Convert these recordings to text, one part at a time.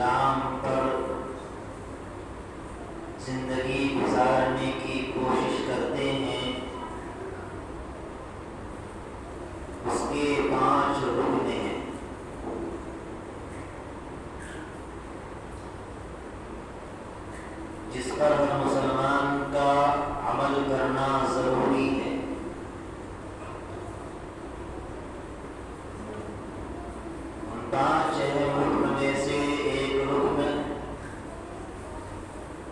اسلام پر زندگی گزارنے کی کوشش کرتے ہیں، اس کے 5 رکن ہیں۔ جس پر ہر مسلمان کا عمل کرنا ضروری ہے۔ ان 5 اہم رکن میں سے ایک رکن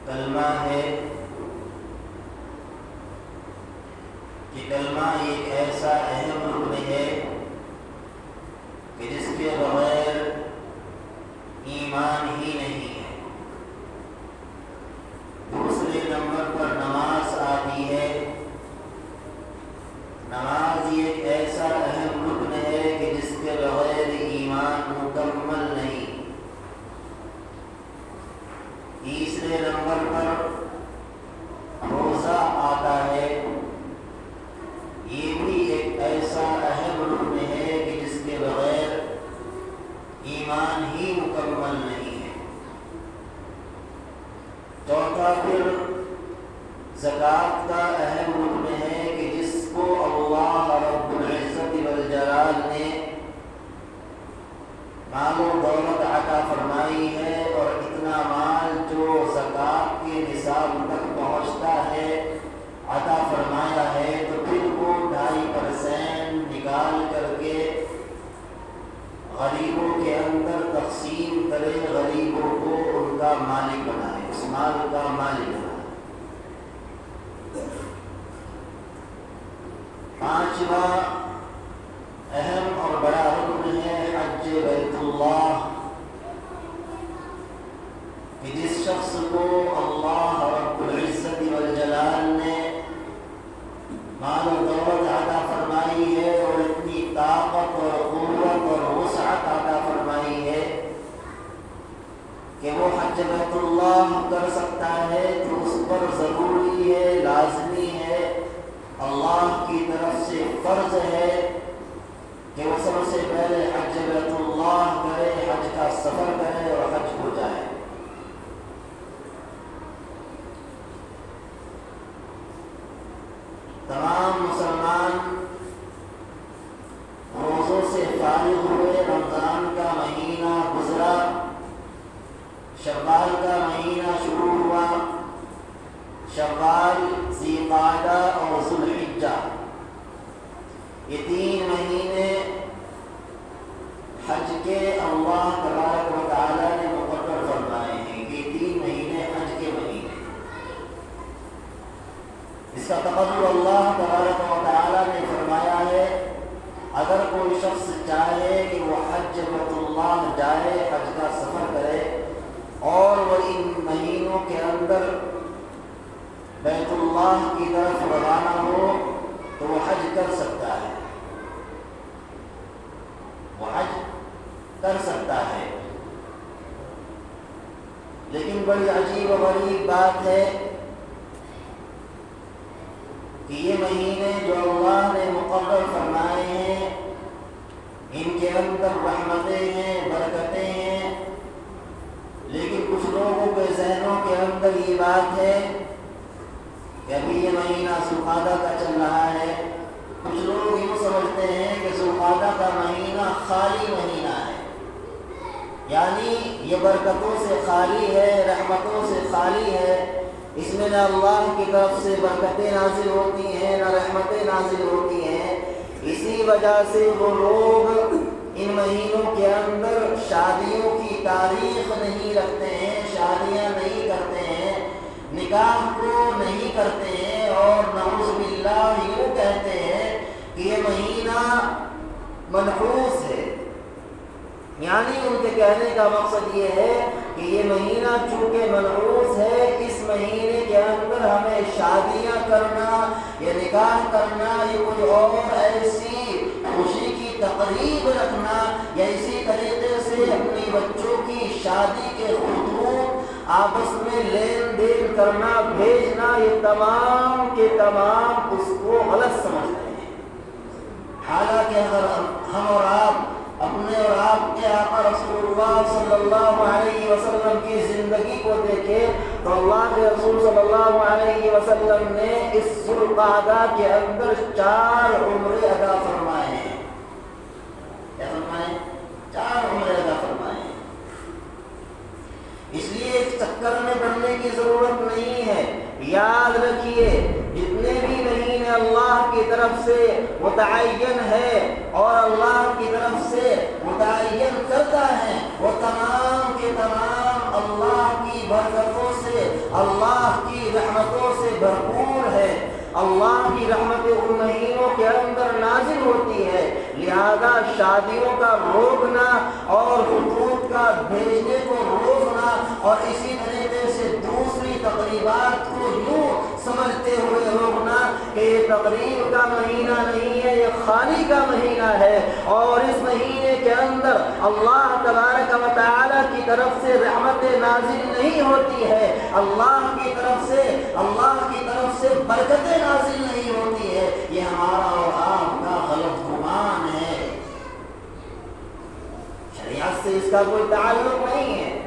کلمہ ہے کہ کلمہ ایک ایسا اہم رکن ہے کہ جس کے بغیر ایمان ہی نہیں ہے۔ دوسرے نمبر پر نماز آتی ہے۔ نماز ایک ایسا اہم رکن ہے کہ جس کے بغیر ایمان مکمل نہیں۔ تیسرے نمبر پر روزہ آتا ہے۔ یہ بھی ایک ایسا اہم رکن ہے کہ جس کے بغیر ایمان ہی مکمل نہیں ہے۔ چوتھا پھر زکوٰۃ کا اہم رکن ہے کہ جس کو اللہ رب العزت والجلال نے مال و دولت عطا فرمائی ہے، اور اتنا مال جو زکوٰۃ کے نصاب تک پہنچتا ہے عطا فرمایا ہے، تو پھر وہ 2.5% نکال کر کے غریبوں کے اندر تقسیم کرے، غریبوں کو ان کا مالک بنائے، اس مال کا مالک بنائے۔ 5واں اہم اور بڑا رکن ہے حج بیت اللہ، کہ جس شخص کو اللہ رب العزت والجلال نے مال و دولت عطا فرمائی ہے، اور اتنی طاقت اور قوت اور وسعت عطا فرمائی ہے کہ وہ حج بیت اللہ کر سکتا ہے، تو اس پر ضروری ہے، لازمی ہے، اللہ کی طرف سے فرض ہے کہ وہ سب سے پہلے حج بیت اللہ کرے، حج کا سفر کرے اور حج ہو جائے۔ تمام مسلمان روزوں سے فارغ ہوئے، رمضان کا مہینہ گزرا، شوال کا مہینہ شروع ہوا۔ شوال، ذی القعدہ اور ذو الحجہ، یہ 3 مہینے حج کے اللہ تبارک و تعالی نے مقرر فرمائے ہیں کہ 3 مہینے حج کے مہینے۔ اس کا تقرر اللہ تبارک و تعالی نے فرمایا ہے، اگر کوئی شخص چاہے کہ وہ حج بیت اللہ جائے، حج کا سفر کرے، اور وہ ان مہینوں کے اندر بیت اللہ کی طرف روانہ ہو، تو وہ حج کر سکتا ہے، وہ حج کر سکتا ہے۔ لیکن بڑی عجیب و غریب بات ہے کہ یہ مہینے جو اللہ نے مقرر فرمائے ہیں، ان کے اندر رحمتیں ہیں، برکتیں ہیں، لیکن کچھ لوگوں کے ذہنوں کے اندر یہ بات ہے کہ ابھی یہ مہینہ ذو القعدہ کا چل رہا ہے۔ کچھ لوگ یوں سمجھتے ہیں کہ ذو القعدہ کا مہینہ خالی مہینہ ہے، یعنی یہ برکتوں سے خالی ہے، رحمتوں سے خالی ہے، اس میں نہ اللہ کی طرف سے برکتیں نازل ہوتی ہیں، نہ رحمتیں نازل ہوتی ہیں۔ اسی وجہ سے وہ لوگ ان مہینوں کے اندر شادیوں کی تاریخ نہیں رکھتے ہیں، شادیاں نہیں کرتے ہیں، نکاح کو نہیں کرتے ہیں، اور نعوذ باللہ یوں کہتے ہیں کہ یہ مہینہ منحوس ہے۔ یعنی ان کے کہنے کا مقصد یہ ہے کہ یہ مہینہ چونکہ منحوس ہے، اس مہینے کے اندر ہمیں شادیاں کرنا یا نکاح کرنا یا کوئی اور ایسی خوشی کی تقریب رکھنا یا اسی طریقے سے اپنی بچوں کی شادی کے خطوط آپس میں لین دین کرنا، بھیجنا، یہ تمام کے تمام اس کو غلط سمجھتے ہیں۔ حالانکہ اگر ہم اور آپ اپنے اور آپ کے آقا رسول اللہ صلی اللہ علیہ وسلم کی زندگی کو دیکھے تو اللہ کے رسول صلی اللہ علیہ وسلم نے اس ذوالقعدہ کے اندر 4 عمرے ادا فرمائے ہیں. کیا فرمائے؟ 4 عمرے ادا فرمائے ہیں. اس لیے ایک چکر میں پڑنے کی ضرورت نہیں ہے. یاد رکھیے جتنے بھی مہینے اللہ کی طرف سے متعین ہے اور اللہ کی طرف سے متعین کرتا ہے وہ تمام کے تمام اللہ کی برکتوں سے اللہ کی رحمتوں سے بھرپور ہے. اللہ کی رحمت ان مہینوں کے اندر نازل ہوتی ہے. لہذا شادیوں کا روکنا اور خطوط کا بھیجنے کو روکنا اور اسی طریقے سے دوسری تقریبات کو یوں سمجھتے ہوئے روکنا کہ یہ تقریب کا مہینہ نہیں ہے، یہ خالی کا مہینہ ہے اور اس مہینے کے اندر اللہ تبارک و تعالی کی طرف سے رحمت نازل نہیں ہوتی ہے، اللہ کی طرف سے برکتیں نازل نہیں ہوتی ہے. یہ ہمارا اور آپ کا غلط گمان ہے. شریعت سے اس کا کوئی تعلق نہیں ہے.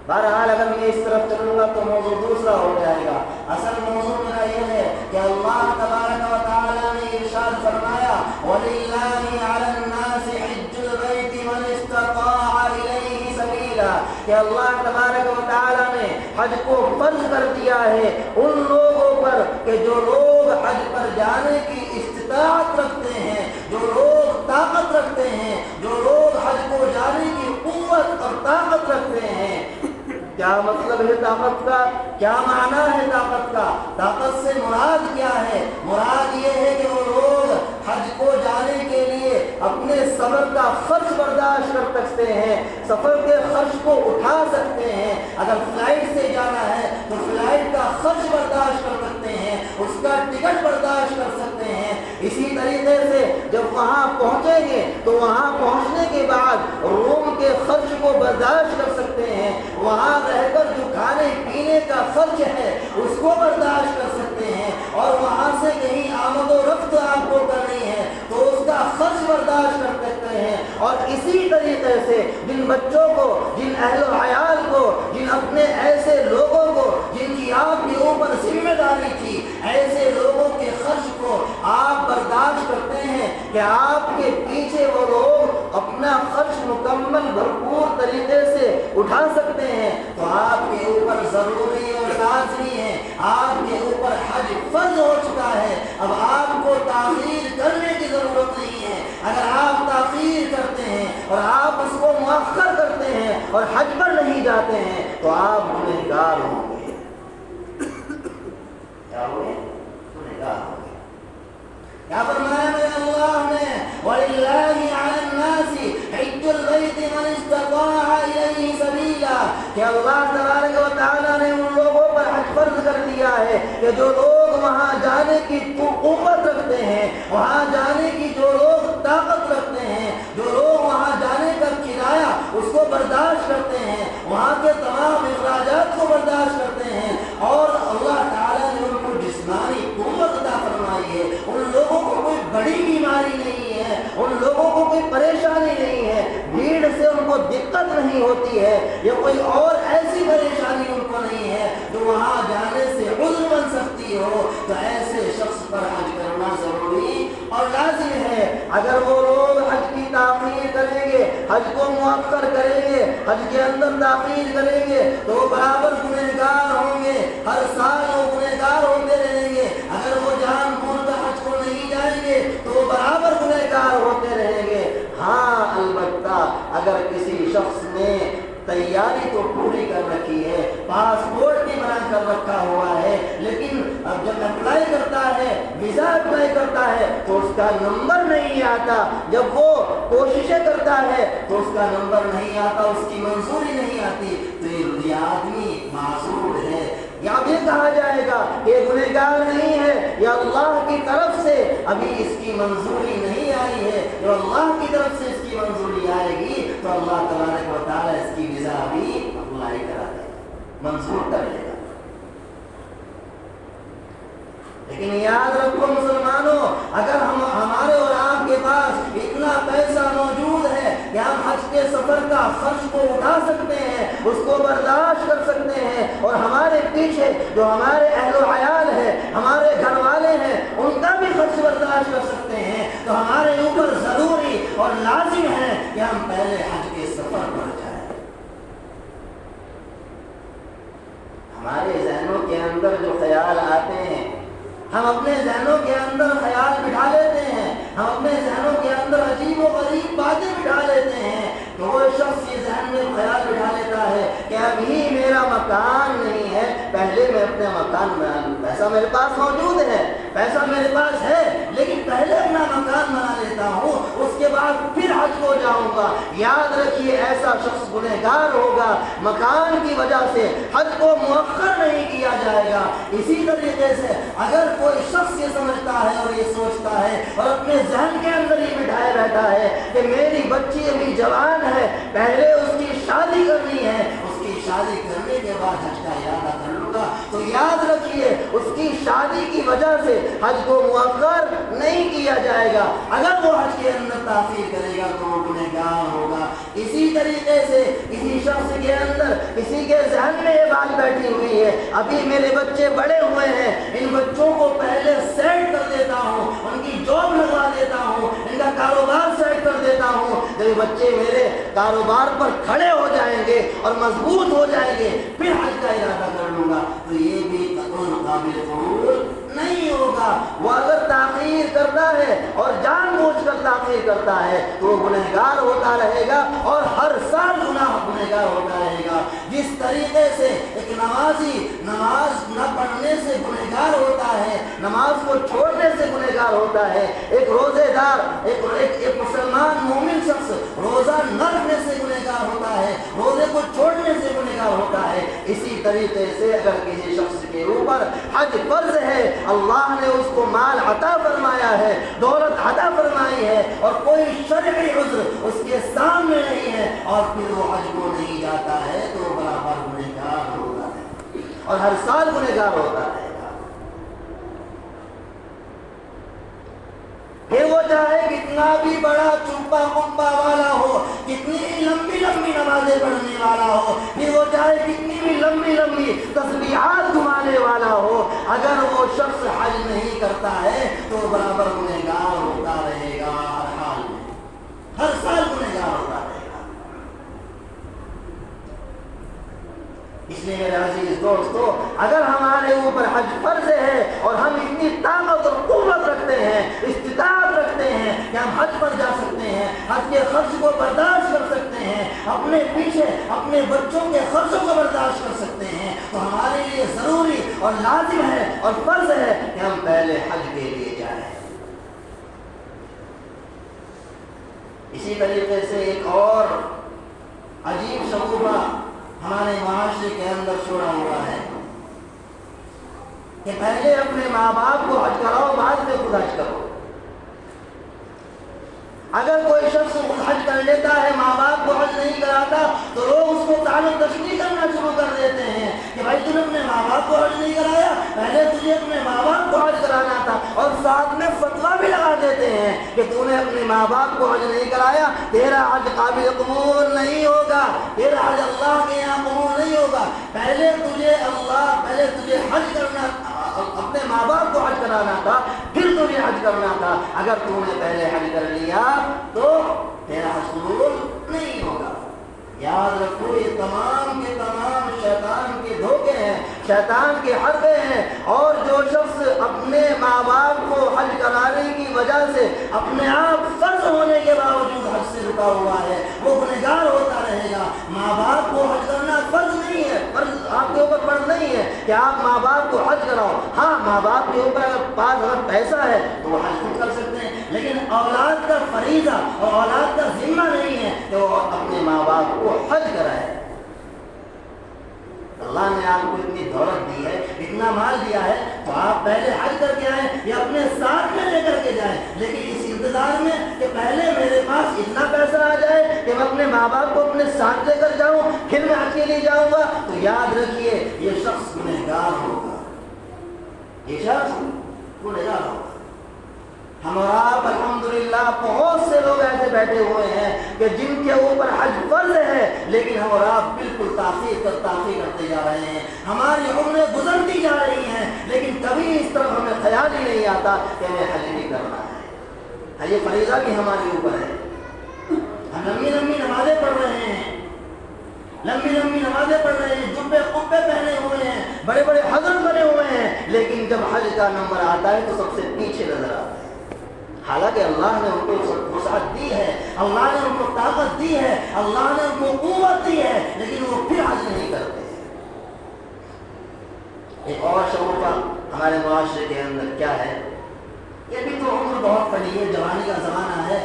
بہرحال اگر میں اس طرف چلوں گا تو موضوع دوسرا ہو جائے گا. اصل موضوع میرا یہ ہے کہ اللہ تبارک و تعالی نے ارشاد فرمایا وَلِلَّهِ عَلَى النَّاسِ حِجُّ الْبَيْتِ مَنِ اسْتَطَاعَ إِلَيْهِ سَبِيلًا کہ اللہ تبارک و تعالی نے حج کو فرض کر دیا ہے ان لوگوں پر کہ جو لوگ حج پر جانے کی استطاعت رکھتے ہیں، جو لوگ طاقت رکھتے ہیں، جو لوگ حج کو جانے کی قوت اور طاقت رکھتے ہیں. کیا مطلب ہے طاقت کا؟ کیا معنی ہے طاقت کا؟ طاقت سے مراد کیا ہے؟ مراد یہ ہے کہ وہ لوگ حج کو جانے کے لیے اپنے سفر کا خرچ برداشت کر سکتے ہیں، سفر کے خرچ کو اٹھا سکتے ہیں. اگر فلائٹ سے جانا ہے تو فلائٹ کا خرچ برداشت کر سکتے ہیں، اس کا ٹکٹ برداشت کر سکتے ہیں. اسی طریقے سے جب وہاں پہنچیں گے تو وہاں پہنچنے کے بعد روم کے خرچ کو برداشت کر سکتے ہیں، وہاں رہ کر جو کھانے پینے کا خرچ ہے اس کو برداشت کر سکتے ہیں، اور وہاں سے کہیں آمد و رفت آپ کو کرنی ہے تو اس کا خرچ برداشت کر سکتے ہیں. اور اسی طریقے سے جن بچوں کو، جن اہل و عیال کو، جن اپنے ایسے لوگوں کو جن کی آپ کے اوپر ذمہ داری تھی، ایسے لوگوں کے خرچ کو آپ برداشت کرتے ہیں کہ آپ کے پیچھے وہ لوگ اپنا خرچ مکمل بھرپور طریقے سے اٹھا سکتے ہیں، تو آپ کے اوپر ضروری اور لازمی ہے، آپ کے اوپر حج فرض ہو چکا ہے. اب آپ کو تاخیر کرنے کی ضرورت نہیں ہے. اگر آپ تاخیر کرتے ہیں اور آپ اس کو مؤخر کرتے ہیں اور حج پر نہیں جاتے ہیں تو آپ گنہگار ہوں گے. کیا ہوئے؟ گنہگار ہوں گے. کیا فرمایا میرے اللہ نے وَلِلَّهِ عَلَى النَّاسِ حِجُّ الْبَيْتِ مَنِ اسْتَطَاعَ إِلَيْهِ سَبِيلًا کہ اللہ تبارک و تعالیٰ نے ان لوگوں پر حج فرض کر دیا ہے کہ جو لوگ وہاں جانے کی قوت رکھتے ہیں، وہاں جانے کی جو لوگ طاقت رکھتے ہیں، جو لوگ وہاں جانے کا کرایہ اس کو برداشت کرتے ہیں، وہاں کے تمام اخراجات کو برداشت کرتے ہیں، اور اللہ تعالیٰ نے ان کو جسمانی قوت عطا فرمائی ہے. ان لوگوں کو کوئی بڑی بیماری نہیں ہے، ان لوگوں کو کوئی پریشانی نہیں ہے، بھیڑ سے ان کو دقت نہیں ہوتی ہے، یا کوئی اور ایسی پریشانی ان کو نہیں ہے جو وہاں جانے سے عذر بن سکتی ہو، تو ایسے شخص پر حج کرنا ضروری اور لازم ہے. اگر وہ لوگ حج کی تاخیر کریں گے، حج کو مؤخر کریں گے، حج کے اندر تاخیر کریں گے تو وہ برابر گنہگار ہوں گے. ہر سال وہ گنہگار ہوتے رہیں گے. اگر وہ جان بوجھ کر حج کو نہیں جائیں گے تو وہ برابر گنہگار ہوتے رہیں گے. ہاں البتہ اگر کسی شخص نے تیاری تو پوری کر رکھی ہے، پاسپورٹ بھی بنا کر رکھا ہوا ہے، لیکن اب جب اپلائی کرتا ہے، ویزا اپلائی کرتا ہے تو اس کا نمبر نہیں آتا، جب وہ کوششیں کرتا ہے تو اس کا نمبر نہیں آتا، اس کی منظوری نہیں آتی، تو یہ آدمی معذور ہے. یا بھی کہا جائے گا کہ گنہگار نہیں ہے، یا اللہ کی طرف سے ابھی اس کی منظوری نہیں آئی ہے. جو اللہ کی طرف سے اس کی منظوری آئے گی تو اللہ تبارک و تعالیٰ اس کی ویزا بھی اپلائی کرا دے گا، منظور کر لے گا. لیکن یاد رکھو مسلمانوں، اگر ہمارے اور آپ کے پاس اتنا پیسہ موجود ہے کہ ہم حج کے سفر کا خرچ کو اٹھا سکتے ہیں، اس کو برداشت کر سکتے ہیں، اور ہمارے پیچھے جو ہمارے اہل و عیال ہیں، ہمارے گھر والے ہیں، ان کا بھی خرچ برداشت کر سکتے ہیں، تو ہمارے اوپر ضروری اور لازم ہے کہ ہم پہلے حج کے سفر پر جائیں۔ ہمارے ذہنوں کے اندر جو خیال آتے ہیں، ہم اپنے ذہنوں کے اندر خیال بٹھا لیتے ہیں، ہم اپنے ذہنوں کے اندر عجیب و غریب باتیں بٹھا لیتے ہیں، تو وہ شخص یہ ذہن میں خیال بٹھا لیتا ہے کہ ابھی میرا مکان نہیں ہے، پہلے میں اپنا مکان بنا لوں۔ پیسہ میرے پاس موجود ہے، پیسہ میرے پاس ہے، لیکن پہلے اپنا مکان بنا لیتا ہوں، اس کے بعد پھر حج کو جاؤں گا۔ یاد رکھیے ایسا شخص گنہگار ہوگا، مکان کی وجہ سے حج کو مؤخر نہیں کیا جائے گا۔ اسی طریقے سے اگر کوئی شخص یہ سمجھتا ہے اور یہ سوچتا ہے اور اپنے ذہن کے اندر ہی بٹھائے رہتا ہے کہ میری بچی ابھی جوان ہے، پہلے اس کی شادی کرنی ہے، اس کی شادی کرنے کے بعد حج کا ارادہ کر لوں گا، تو یاد رکھیے اس کی شادی کی وجہ سے حج کو مؤخر نہیں کیا جائے گا۔ اگر وہ حج کے اندر تاخیر کرے گا تو وہ گنہگار ہوگا۔ اسی طریقے سے کسی شخص کے اندر، کسی کے ذہن میں یہ بات بیٹھی ہوئی ہے، ابھی میرے بچے بڑے ہوئے ہیں، ان بچوں کو پہلے سیٹ کر دیتا ہوں، ان کی جاب لگوا دیتا ہوں، ان کا کاروبار سیٹ کر دیتا ہوں، جب بچے میرے کاروبار پر کھڑے ہو جائیں گے اور مضبوط ہو جائیں گے پھر حج کا ارادہ کر لوں گا، تو یہ بھی قابل قبول نہیں ہوگا۔ وہ اگر تاخیر کرتا ہے اور جان بوجھ کر تاخیر کرتا ہے تو وہ گنہگار ہوتا رہے گا اور ہر سال گنہگار ہوتا رہے گا۔ جس طریقے سے ایک نمازی نماز نہ پڑھنے سے گنہگار ہوتا ہے، نماز کو چھوڑنے سے گنہگار ہوتا ہے، ایک روزے دار ایک مسلمان مومن شخص روزہ نہ رکھنے سے گنہگار ہوتا ہے، روزے کو چھوڑنے سے گنہگار ہوتا ہے، اسی طریقے سے اگر کسی شخص کے اوپر حج فرض ہے، اللہ نے اس کو مال عطا فرمایا ہے، دولت عطا فرمائی ہے، اور کوئی شرعی عذر اس کے سامنے نہیں ہے، اور پھر وہ حج کو نہیں جاتا ہے تو وہ برابر گنہگار ہوتا ہے اور ہر سال گنہگار ہوتا ہے۔ پھر وہ چاہے کتنا بھی بڑا چمپا کمپا والا ہو، کتنی لمبی لمبی نمازیں پڑھنے والا ہو، پھر وہ چاہے کتنی بھی لمبی لمبی تسبیحات گھمانے والا ہو، اگر وہ شخص حج نہیں کرتا ہے تو برابر گنہگار ہوتا رہے گا، ہر حال میں ہر سال گنہگار ہوتا رہے گا۔ اس لیے میرے عزیز دوستو، اگر ہمارے اوپر حج فرض ہے اور ہم اتنی طاقت اور قوت رکھتے ہیں، استطاعت رکھتے ہیں کہ ہم حج پر جا سکتے ہیں، حج کے خرچ کو برداشت کر سکتے ہیں، اپنے پیچھے اپنے بچوں کے خرچوں کو برداشت کر سکتے ہیں، تو ہمارے لیے ضروری اور لازم ہے اور فرض ہے کہ ہم پہلے حج کے لیے جائیں۔ اسی طریقے سے ایک اور عجیب شگوفہ ہمارے معاشرے کے اندر چھوڑا ہوا ہے کہ پہلے اپنے ماں باپ کو حج کراؤ، بعد میں خود حج کرو۔ اگر کوئی شخص خود حج کر لیتا ہے، ماں باپ کو حج نہیں کراتا، تو لوگ اس کو تعلق تشریح کرنا شروع کر دیتے ہیں کہ بھائی تم نے اپنے ماں باپ کو حج نہیں کرایا، پہلے تجھے اپنے ماں باپ کو حج کرانا تھا، اور ساتھ میں فتویٰ بھی لگا دیتے ہیں کہ تو نے اپنے ماں باپ کو حج نہیں کرایا، تیرا حج قابل قبول نہیں ہوگا، تیرا حج اللہ کے یہاں قبول نہیں ہوگا۔ پہلے تجھے حج کرنا، اپنے ماں باپ کو حج کرانا تھا، پھر تجھے حج کرنا تھا۔ اگر تم نے پہلے حج کر لیا تو تیرا حج قبول نہیں ہوگا۔ یاد رکھو یہ تمام کے تمام شیطان کے دھوکے ہیں، شیطان کے حربے ہیں، اور جو شخص اپنے ماں باپ کو حج کرانے کی وجہ سے اپنے آپ فرض ہونے کے باوجود حج سے رکا ہوا ہے، وہ گنہگار ہوتا رہے گا۔ ماں باپ کو حج کرنا فرض نہیں ہے، فرض آپ کے اوپر فرض نہیں ہے کہ آپ ماں باپ کو حج کراؤ۔ ہاں ماں باپ کے اوپر اگر پاس اگر پیسہ ہے تو وہ حج خود کر سکتے ہیں، لیکن اولاد کا فریضہ اور اولاد کا ذمہ نہیں ہے کہ وہ اپنے ماں باپ کو حج کرائے۔ اللہ نے آپ کو اتنی دولت دی ہے، اتنا مال دیا ہے، تو آپ پہلے حج کر کے آئیں یا اپنے ساتھ میں لے کر کے جائیں، لیکن اس انتظار میں کہ پہلے میرے پاس اتنا پیسہ آ جائے کہ میں اپنے ماں باپ کو اپنے ساتھ لے کر جاؤں پھر میں حج کے لیے جاؤں گا، تو یاد رکھیے یہ شخص گنہگار ہوگا، یہ شخص گنہگار ہوگا۔ ہم اور آپ الحمدللہ بہت سے لوگ ایسے بیٹھے ہوئے ہیں کہ جن کے اوپر حج فرض ہے، لیکن ہم اور آپ بالکل تاخیر کرتے جا رہے ہیں، ہماری عمریں گزرتی جا رہی ہیں، لیکن کبھی اس طرف ہمیں خیال ہی نہیں آتا کہ ہمیں حج بھی کرنا ہے۔ یہ فریضہ بھی ہمارے اوپر ہے۔ ہم لمبی لمبی نمازیں پڑھ رہے ہیں، جبے قبے پہنے ہوئے ہیں، بڑے بڑے حضرت بنے ہوئے ہیں، لیکن جب حج کا نمبر آتا ہے تو سب سے پیچھے نظر آتا ہے۔ حالانکہ اللہ نے ان کو وسعت دی ہے، اللہ نے ان کو طاقت دی ہے، اللہ نے ان کو قوت دی ہے، لیکن وہ پھر حج نہیں کرتے۔ ایک اور شعور ہمارے معاشرے کے اندر کیا ہے، یہ بھی تو عمر بہت پڑی ہے، جوانی کا زمانہ ہے،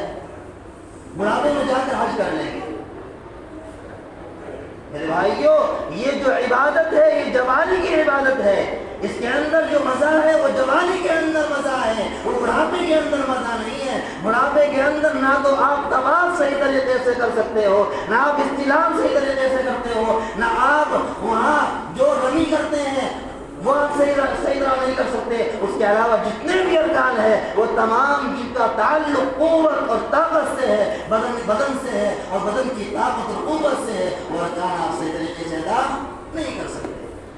بڑھاپے میں جا کر حج کر لیں گے۔ میرے بھائیوں، یہ جو عبادت ہے یہ جوانی کی عبادت ہے، اس کے اندر جو مزہ ہے وہ جوانی کے اندر مزہ ہے، وہ بڑھاپے کے اندر مزہ نہیں ہے۔ بڑھاپے کے اندر نہ تو آپ طواف صحیح طریقے سے کر سکتے ہو، نہ آپ استلام صحیح طریقے سے کرتے ہو، نہ آپ وہاں جو رمی کرتے ہیں وہ آپ صحیح طرح نہیں کر سکتے۔ اس کے علاوہ جتنے بھی ارکان ہیں وہ تمام جن کا تعلق قوت اور طاقت سے ہے، بدن سے ہے، اور بدن کی طاقت اور قوت سے ہے، وہ ارکان آپ صحیح طریقے سے ادا نہیں کر سکتے۔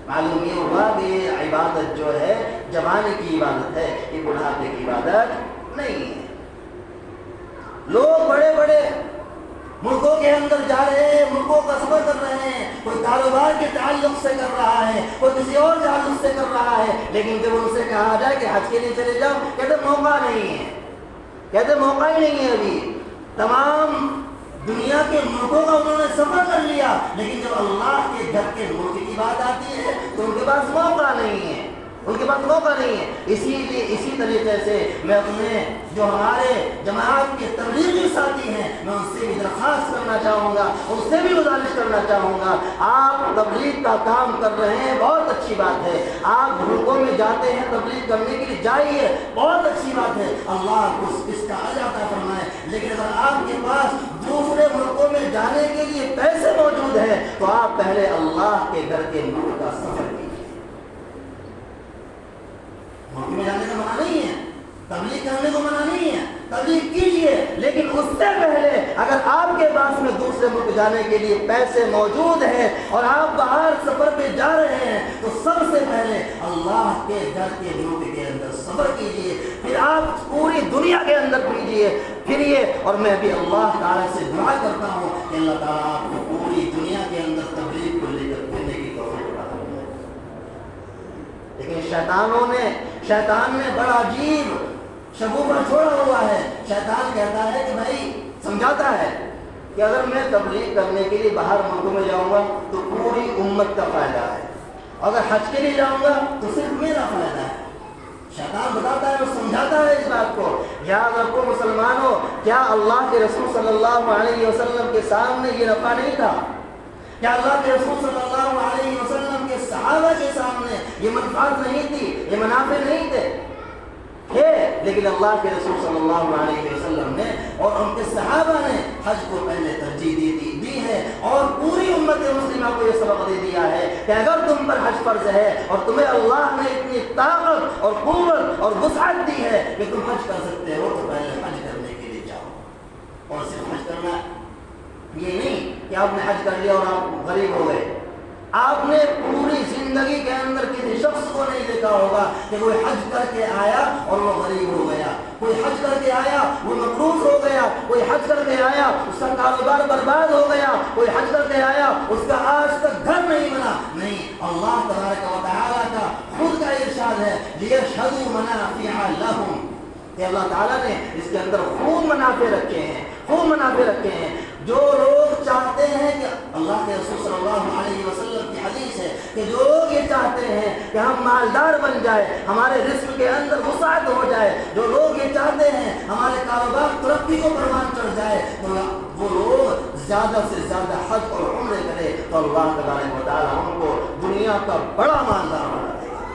معلوم یہ ہوا کہ عبادت جو ہے جوانی کی عبادت ہے، یہ بڑھاپے کی عبادت نہیں ہے۔ لوگ بڑے بڑے ملکوں کے اندر جا رہے ہیں، ملکوں کا سفر کر رہے ہیں، کوئی کاروبار کے تعلق سے کر رہا ہے، کوئی کسی اور تعلق سے کر رہا ہے، لیکن جب ان سے کہا جائے کہ حج کے لیے چلے جاؤ، کہتے موقع نہیں ہے، کہتے موقع ہی نہیں ہے۔ ابھی تمام دنیا کے ملکوں کا انہوں نے سفر کر لیا، لیکن جب اللہ کے گھر کے ملک کی بات آتی ہے تو ان کے پاس موقع نہیں ہے، ان کے پاس موقع نہیں ہے۔ اسی طریقے سے میں اپنے جو ہمارے جماعت کے تبلیغی ساتھی ہیں، میں ان سے بھی درخواست کرنا چاہوں گا، ان سے بھی گزارش کرنا چاہوں گا، آپ تبلیغ کا کام کر رہے ہیں، بہت اچھی بات ہے، آپ ملکوں میں جاتے ہیں تبلیغ کرنے کے لیے، جائیے، بہت اچھی بات ہے، اللہ اس کا اجر عطا فرمائے۔ لیکن اگر آپ کے پاس دوسرے ملکوں میں جانے کے لیے پیسے موجود ہیں تو آپ پہلے اللہ کے گھر کے ملک کا سفر کیجیے۔ ملک میں جانے کا منع نہیں ہے، تبلیغ کرنے کو منع نہیں ہے، تبلیغ کیجیے، لیکن اس سے پہلے اگر آپ کے پاس میں دوسرے ملک جانے کے لیے پیسے موجود ہیں اور آپ باہر سفر پہ جا رہے ہیں تو سب سے پہلے اللہ کے گھر کے ملک کے اندر سفر کیجیے، پھر آپ پوری دنیا کے اندر پھریے۔ اور میں بھی اللہ تعالیٰ سے دعا کرتا ہوں کہ اللہ تعالیٰ آپ کو پوری دنیا کے اندر تبلیغ کو لے کر پھرنے کی توفیق عطا فرمائے۔ لیکن شیطان نے بڑا عجیب شگوفہ چھوڑا ہوا ہے۔ شیطان کہتا ہے کہ بھائی، سمجھاتا ہے کہ اگر میں تبلیغ کرنے کے لیے باہر ملکوں میں جاؤں گا تو پوری امت کا فائدہ ہے، اگر حج کے لیے جاؤں گا تو صرف میرا فائدہ ہے۔ شیطان بتاتا ہے اور سمجھاتا ہے اس بات کو۔ یاد رکھو مسلمانوں، کیا اللہ کے رسول صلی اللہ علیہ وسلم کے سامنے یہ نفع نہیں تھا؟ کیا اللہ کے رسول صلی اللہ علیہ وسلم کے صحابہ کے سامنے یہ منفعت نہیں تھی، یہ منافع نہیں تھے؟ لیکن اللہ کے رسول صلی اللہ علیہ وسلم نے اور ان کے صحابہ نے حج کو پہلے ترجیح دی ہے، اور پوری امت مسلمہ کو یہ سبق دے دیا ہے کہ اگر تم پر حج فرض ہے اور تمہیں اللہ نے اتنی طاقت اور قوت اور وسعت دی ہے کہ تم حج کر سکتے ہو تو پہلے حج کرنے کے لیے جاؤ۔ اور صرف حج کرنا یہ نہیں کہ آپ نے حج کر لیا اور آپ غریب ہو گئے۔ آپ نے پوری زندگی کے اندر کسی شخص کو نہیں دیکھا ہوگا کہ کوئی حج کر کے آیا اور وہ غریب ہو گیا، کوئی حج کر کے آیا وہ مقروض ہو گیا، کوئی حج کر کے آیا اس کا کاروبار برباد ہو گیا، کوئی حج کر کے آیا اس کا آج تک گھر نہیں بنا۔ نہیں، اللہ تبارک و تعالیٰ کا خود کا ارشاد ہے لِيَشْهَدُوا مَنَافِعَ لَهُمْ، کہ اللہ تعالیٰ نے اس کے اندر خوب منافع رکھے ہیں، خوب منافع رکھے ہیں۔ جو لوگ چاہتے ہیں کہ اللہ کے رسول صلی اللہ علیہ وسلم کی حدیث ہے کہ جو لوگ یہ چاہتے ہیں کہ ہم مالدار بن جائے، ہمارے رزق کے اندر وسعت ہو جائے، جو لوگ یہ چاہتے ہیں ہمارے کاروبار ترقی کو پروان چڑھ جائے، تو وہ لوگ زیادہ سے زیادہ حج اور عمرے کرے تو اللہ تبارک و تعالیٰ ان کو دنیا کا بڑا مالدار بنا دے گا۔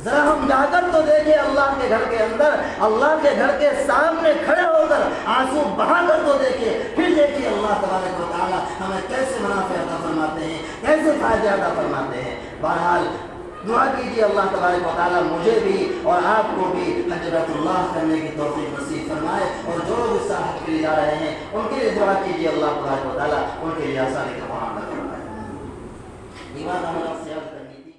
ذرا ہم جا کر تو دیکھیں اللہ کے گھر کے اندر، اللہ کے گھر کے سامنے کھڑے ہو کر آنسو بہا کر تو دیکھیں، پھر دیکھیے اللہ تبارک و تعالیٰ ہمیں کیسے منافع عطا فرماتے ہیں، کیسے فائدے عطا فرماتے ہیں۔ بہرحال دعا کیجیے اللہ تبارک و تعالیٰ مجھے بھی اور آپ کو بھی حجرۃ اللہ کرنے کی توفیق نصیب فرمائے، اور جو بھی ساحت کے لیے جا رہے ہیں ان کے لیے دعا کیجیے اللہ تبارک و تعالیٰ ان کے لیے آسانی کا فراہم فرمائے۔ ایمان ہمارا سیاست کرنی تھی۔